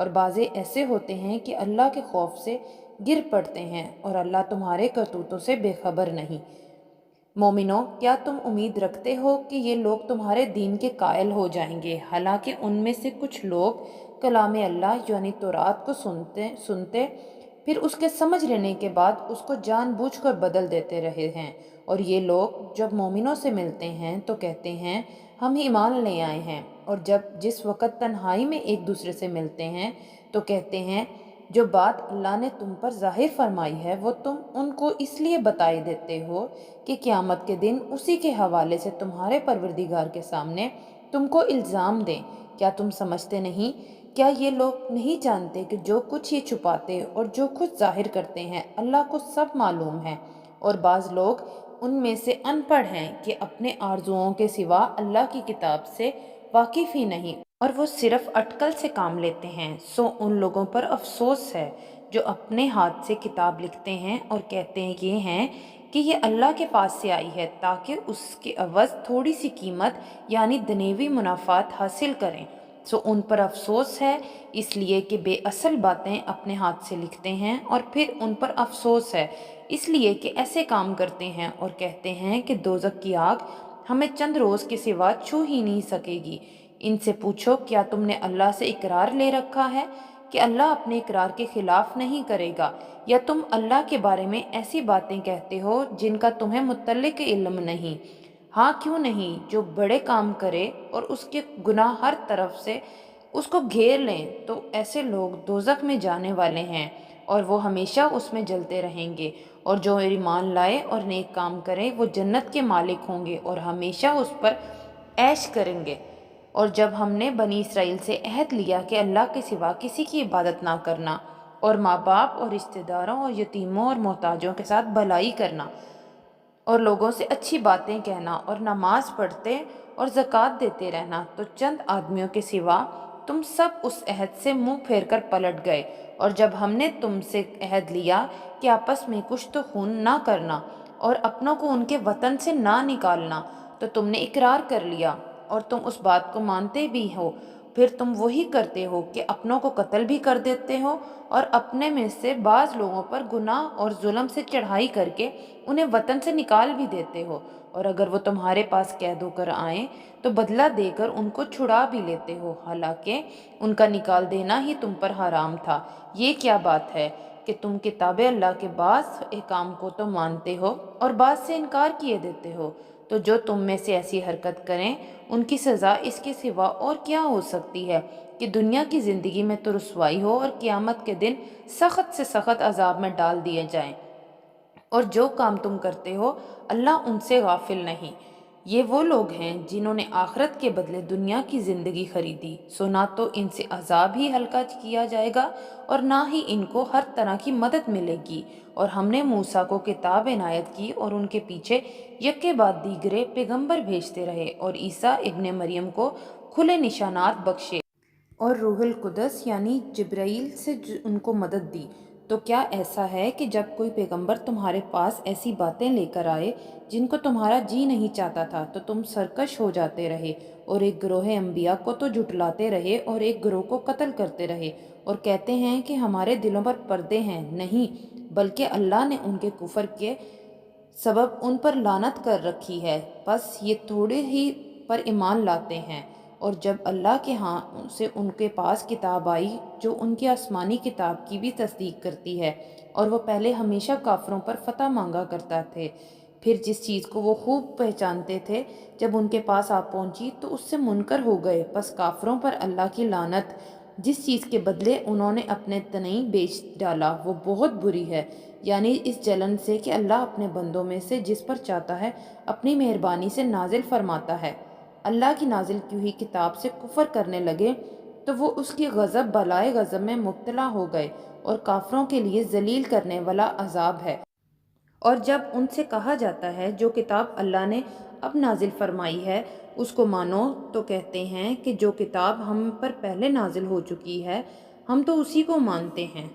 اور بعضے ایسے ہوتے ہیں کہ اللہ کے خوف سے گر پڑتے ہیں اور اللہ تمہارے کرتوتوں سے بے خبر نہیں۔ مومنو، کیا تم امید رکھتے ہو کہ یہ لوگ تمہارے دین کے قائل ہو جائیں گے، حالانکہ ان میں سے کچھ لوگ کلام اللہ یعنی تورات کو سنتے پھر اس کے سمجھ لینے کے بعد اس کو جان بوجھ کر بدل دیتے رہے ہیں، اور یہ لوگ جب مومنوں سے ملتے ہیں تو کہتے ہیں ہم ایمان لے آئے ہیں، اور جس وقت تنہائی میں ایک دوسرے سے ملتے ہیں تو کہتے ہیں جو بات اللہ نے تم پر ظاہر فرمائی ہے وہ تم ان کو اس لیے بتائی دیتے ہو کہ قیامت کے دن اسی کے حوالے سے تمہارے پروردگار کے سامنے تم کو الزام دیں۔ کیا تم سمجھتے نہیں؟ کیا یہ لوگ نہیں جانتے کہ جو کچھ یہ چھپاتے اور جو کچھ ظاہر کرتے ہیں اللہ کو سب معلوم ہے؟ اور بعض لوگ ان میں سے ان پڑھ ہیں کہ اپنے آرزوؤں کے سوا اللہ کی کتاب سے واقف ہی نہیں، اور وہ صرف اٹکل سے کام لیتے ہیں۔ سو ان لوگوں پر افسوس ہے جو اپنے ہاتھ سے کتاب لکھتے ہیں اور کہتے ہیں کہ یہ اللہ کے پاس سے آئی ہے تاکہ اس کے عوض تھوڑی سی قیمت یعنی دنیوی منافعات حاصل کریں۔ سو ان پر افسوس ہے اس لیے کہ بے اصل باتیں اپنے ہاتھ سے لکھتے ہیں، اور پھر ان پر افسوس ہے اس لیے کہ ایسے کام کرتے ہیں اور کہتے ہیں کہ دوزخ کی آگ ہمیں چند روز کے سوا چھو ہی نہیں سکے گی۔ ان سے پوچھو کیا تم نے اللہ سے اقرار لے رکھا ہے کہ اللہ اپنے اقرار کے خلاف نہیں کرے گا، یا تم اللہ کے بارے میں ایسی باتیں کہتے ہو جن کا تمہیں متعلق علم نہیں؟ ہاں کیوں نہیں، جو بڑے کام کرے اور اس کے گناہ ہر طرف سے اس کو گھیر لیں تو ایسے لوگ دوزخ میں جانے والے ہیں اور وہ ہمیشہ اس میں جلتے رہیں گے، اور جو ایمان لائے اور نیک کام کرے وہ جنت کے مالک ہوں گے اور ہمیشہ اس پر عیش کریں گے۔ اور جب ہم نے بنی اسرائیل سے عہد لیا کہ اللہ کے سوا کسی کی عبادت نہ کرنا، اور ماں باپ اور رشتہ داروں اور یتیموں اور محتاجوں کے ساتھ بھلائی کرنا، اور لوگوں سے اچھی باتیں کہنا، اور نماز پڑھتے اور زکوٰۃ دیتے رہنا، تو چند آدمیوں کے سوا تم سب اس عہد سے منہ پھیر کر پلٹ گئے۔ اور جب ہم نے تم سے عہد لیا کہ آپس میں کچھ تو خون نہ کرنا اور اپنوں کو ان کے وطن سے نہ نکالنا، تو تم نے اقرار کر لیا اور تم اس بات کو مانتے بھی ہو، پھر تم وہی کرتے ہو کہ اپنوں کو قتل بھی کر دیتے ہو اور اپنے میں سے بعض لوگوں پر گناہ اور ظلم سے چڑھائی کر کے انہیں وطن سے نکال بھی دیتے ہو، اور اگر وہ تمہارے پاس قید ہو کر آئیں تو بدلہ دے کر ان کو چھڑا بھی لیتے ہو، حالانکہ ان کا نکال دینا ہی تم پر حرام تھا۔ یہ کیا بات ہے کہ تم کتاب اللہ کے بعض احکام کو تو مانتے ہو اور بعض سے انکار کیے دیتے ہو؟ تو جو تم میں سے ایسی حرکت کریں ان کی سزا اس کے سوا اور کیا ہو سکتی ہے کہ دنیا کی زندگی میں تو رسوائی ہو اور قیامت کے دن سخت سے سخت عذاب میں ڈال دیے جائیں۔ اور جو کام تم کرتے ہو اللہ ان سے غافل نہیں۔ یہ وہ لوگ ہیں جنہوں نے آخرت کے بدلے دنیا کی زندگی خریدی، سو نہ تو ان سے عذاب ہی ہلکا کیا جائے گا اور نہ ہی ان کو ہر طرح کی مدد ملے گی۔ اور ہم نے موسیٰ کو کتاب عنایت کی اور ان کے پیچھے یکے بعد دیگرے پیغمبر بھیجتے رہے، اور عیسیٰ ابن مریم کو کھلے نشانات بخشے اور روح القدس یعنی جبرائیل سے ان کو مدد دی۔ تو کیا ایسا ہے کہ جب کوئی پیغمبر تمہارے پاس ایسی باتیں لے کر آئے جن کو تمہارا جی نہیں چاہتا تھا تو تم سرکش ہو جاتے رہے، اور ایک گروہ انبیاء کو تو جھٹلاتے رہے اور ایک گروہ کو قتل کرتے رہے، اور کہتے ہیں کہ ہمارے دلوں پر پردے ہیں؟ نہیں، بلکہ اللہ نے ان کے کفر کے سبب ان پر لعنت کر رکھی ہے، بس یہ تھوڑے ہی پر ایمان لاتے ہیں۔ اور جب اللہ کے ہاں سے ان کے پاس کتاب آئی جو ان کی آسمانی کتاب کی بھی تصدیق کرتی ہے، اور وہ پہلے ہمیشہ کافروں پر فتح مانگا کرتا تھے، پھر جس چیز کو وہ خوب پہچانتے تھے جب ان کے پاس آ پہنچی تو اس سے منکر ہو گئے، پس کافروں پر اللہ کی لعنت۔ جس چیز کے بدلے انہوں نے اپنے تنعیم بیچ ڈالا وہ بہت بری ہے، یعنی اس جلن سے کہ اللہ اپنے بندوں میں سے جس پر چاہتا ہے اپنی مہربانی سے نازل فرماتا ہے۔ اللہ کی نازل کی ہوئی کتاب سے کفر کرنے لگے تو وہ اس کی غضب بالائے غضب میں مبتلا ہو گئے، اور کافروں کے لیے ذلیل کرنے والا عذاب ہے۔ اور جب ان سے کہا جاتا ہے جو کتاب اللہ نے اب نازل فرمائی ہے اس کو مانو، تو کہتے ہیں کہ جو کتاب ہم پر پہلے نازل ہو چکی ہے ہم تو اسی کو مانتے ہیں،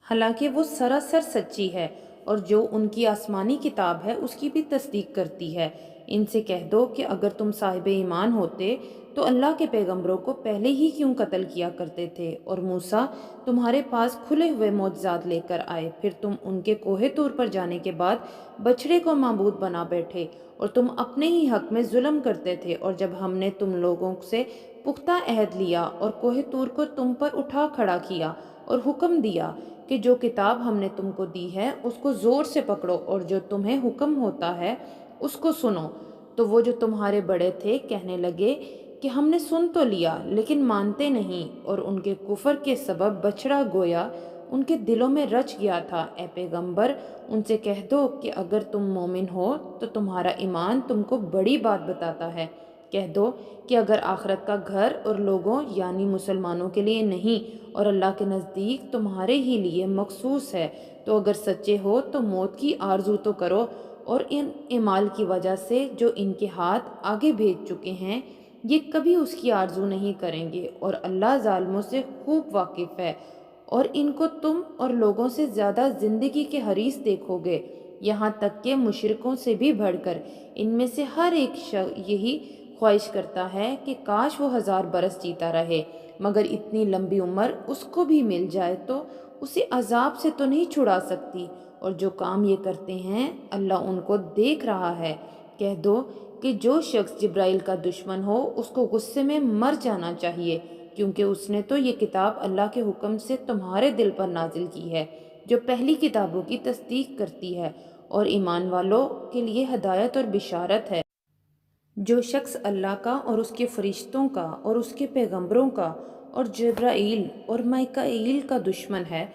حالانکہ وہ سراسر سچی ہے، اور جو ان کی آسمانی کتاب ہے اس کی بھی تصدیق کرتی ہے۔ ان سے کہہ دو کہ اگر تم صاحب ایمان ہوتے تو اللہ کے پیغمبروں کو پہلے ہی کیوں قتل کیا کرتے تھے؟ اور موسیٰ تمہارے پاس کھلے ہوئے معجزات لے کر آئے، پھر تم ان کے کوہ طور پر جانے کے بعد بچڑے کو معبود بنا بیٹھے اور تم اپنے ہی حق میں ظلم کرتے تھے۔ اور جب ہم نے تم لوگوں سے پختہ عہد لیا اور کوہ طور کو تم پر اٹھا کھڑا کیا اور حکم دیا کہ جو کتاب ہم نے تم کو دی ہے اس کو زور سے پکڑو اور جو تمہیں حکم ہوتا ہے اس کو سنو، تو وہ جو تمہارے بڑے تھے کہنے لگے کہ ہم نے سن تو لیا لیکن مانتے نہیں، اور ان کے کفر کے سبب بچڑا گویا ان کے دلوں میں رچ گیا تھا۔ اے پیغمبر ان سے کہہ دو کہ اگر تم مومن ہو تو تمہارا ایمان تم کو بڑی بات بتاتا ہے۔ کہہ دو کہ اگر آخرت کا گھر اور لوگوں یعنی مسلمانوں کے لیے نہیں اور اللہ کے نزدیک تمہارے ہی لیے مخصوص ہے، تو اگر سچے ہو تو موت کی آرزو تو کرو، اور ان اعمال کی وجہ سے جو ان کے ہاتھ آگے بھیج چکے ہیں یہ کبھی اس کی آرزو نہیں کریں گے، اور اللہ ظالموں سے خوب واقف ہے۔ اور ان کو تم اور لوگوں سے زیادہ زندگی کے حریص دیکھو گے، یہاں تک کہ مشرکوں سے بھی بڑھ کر ان میں سے ہر ایک شخص یہی خواہش کرتا ہے کہ کاش وہ 1000 برس جیتا رہے، مگر اتنی لمبی عمر اس کو بھی مل جائے تو اسے عذاب سے تو نہیں چھڑا سکتی، اور جو کام یہ کرتے ہیں اللہ ان کو دیکھ رہا ہے۔ کہہ دو کہ جو شخص جبرائیل کا دشمن ہو اس کو غصے میں مر جانا چاہیے، کیونکہ اس نے تو یہ کتاب اللہ کے حکم سے تمہارے دل پر نازل کی ہے، جو پہلی کتابوں کی تصدیق کرتی ہے اور ایمان والوں کے لیے ہدایت اور بشارت ہے۔ جو شخص اللہ کا اور اس کے فرشتوں کا اور اس کے پیغمبروں کا اور جبرائیل اور میکائیل کا دشمن ہے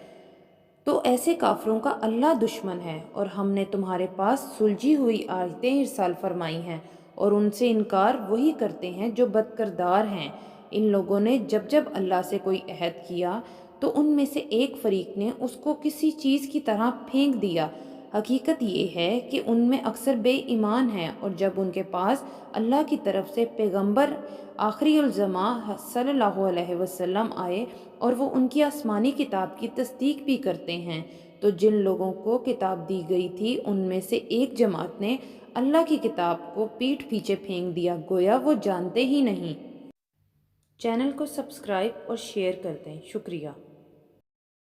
تو ایسے کافروں کا اللہ دشمن ہے۔ اور ہم نے تمہارے پاس سلجھی ہوئی آیتیں ارسال فرمائی ہیں، اور ان سے انکار وہی کرتے ہیں جو بد کردار ہیں۔ ان لوگوں نے جب جب اللہ سے کوئی عہد کیا تو ان میں سے ایک فریق نے اس کو کسی چیز کی طرح پھینک دیا۔ حقیقت یہ ہے کہ ان میں اکثر بے ایمان ہیں، اور جب ان کے پاس اللہ کی طرف سے پیغمبر آخری الزماں صلی اللہ علیہ وسلم آئے اور وہ ان کی آسمانی کتاب کی تصدیق بھی کرتے ہیں، تو جن لوگوں کو کتاب دی گئی تھی ان میں سے ایک جماعت نے اللہ کی کتاب کو پیٹھ پیچھے پھینک دیا، گویا وہ جانتے ہی نہیں۔ چینل کو سبسکرائب اور شیئر کر دیں، شکریہ۔